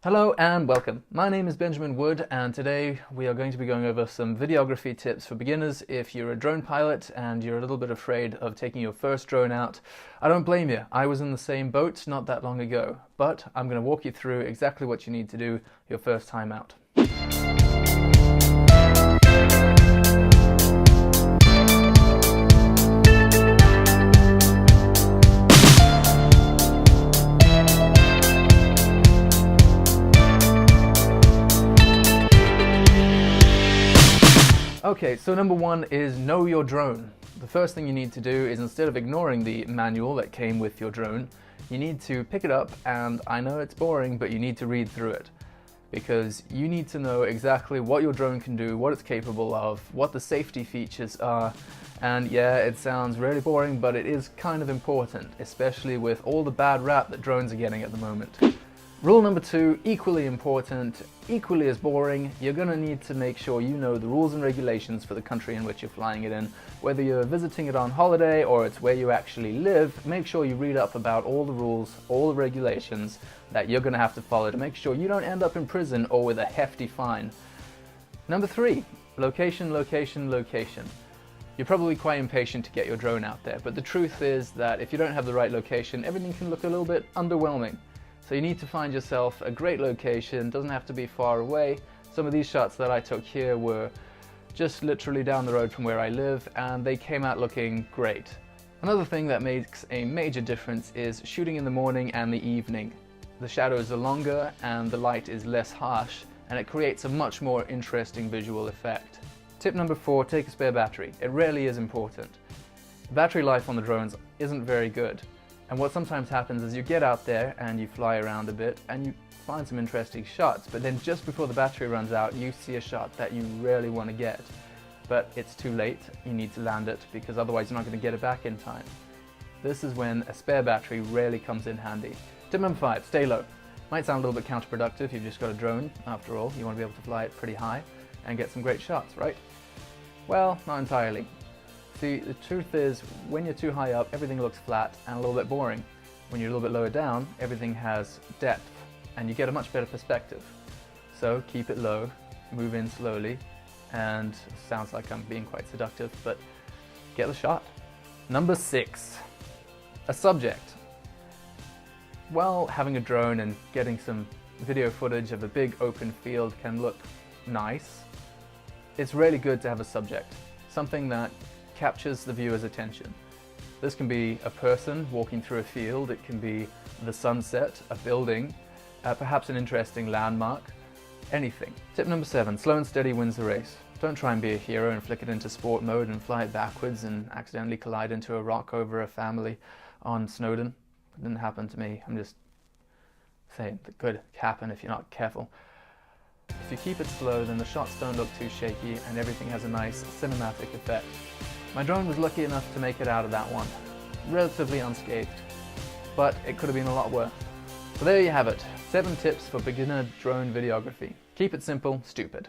Hello and welcome. My name is Benjamin Wood and today we are going to be going over some videography tips for beginners. If you're a drone pilot and you're a little bit afraid of taking your first drone out, I don't blame you. I was in the same boat not that long ago, but I'm going to walk you through exactly what you need to do your first time out. Okay, so number one is know your drone. The first thing you need to do is, instead of ignoring the manual that came with your drone, you need to pick it up, and I know it's boring, but you need to read through it. Because you need to know exactly what your drone can do, what it's capable of, what the safety features are, and yeah, it sounds really boring, but it is kind of important, especially with all the bad rap that drones are getting at the moment. Rule number two, equally important, equally as boring, you're going to need to make sure you know the rules and regulations for the country in which you're flying it in. Whether you're visiting it on holiday or it's where you actually live, make sure you read up about all the rules, all the regulations that you're going to have to follow to make sure you don't end up in prison or with a hefty fine. Number three, location, location, location. You're probably quite impatient to get your drone out there, but the truth is that if you don't have the right location, everything can look a little bit underwhelming. So you need to find yourself a great location, doesn't have to be far away. Some of these shots that I took here were just literally down the road from where I live, and they came out looking great. Another thing that makes a major difference is shooting in the morning and the evening. The shadows are longer and the light is less harsh, and it creates a much more interesting visual effect. Tip number four, take a spare battery. It rarely is important. Battery life on the drones isn't very good. And what sometimes happens is you get out there and you fly around a bit and you find some interesting shots, but then just before the battery runs out, you see a shot that you really want to get. But it's too late, you need to land it, because otherwise you're not going to get it back in time. This is when a spare battery rarely comes in handy. Tip number five, stay low. Might sound a little bit counterproductive, you've just got a drone, after all, you want to be able to fly it pretty high and get some great shots, right? Well, not entirely. See, the truth is, when you're too high up, everything looks flat and a little bit boring. When you're a little bit lower down, everything has depth and you get a much better perspective. So keep it low, move in slowly, and sounds like I'm being quite seductive, but get the shot. Number six, a subject. While having a drone and getting some video footage of a big open field can look nice, it's really good to have a subject, something that captures the viewer's attention. This can be a person walking through a field, it can be the sunset, a building, perhaps an interesting landmark, anything. Tip number seven, slow and steady wins the race. Don't try and be a hero and flick it into sport mode and fly it backwards and accidentally collide into a rock over a family on Snowdon. It didn't happen to me, I'm just saying that could happen if you're not careful. If you keep it slow, then the shots don't look too shaky and everything has a nice cinematic effect. My drone was lucky enough to make it out of that one, relatively unscathed, but it could have been a lot worse. So there you have it, 7 tips for beginner drone videography. Keep it simple, stupid.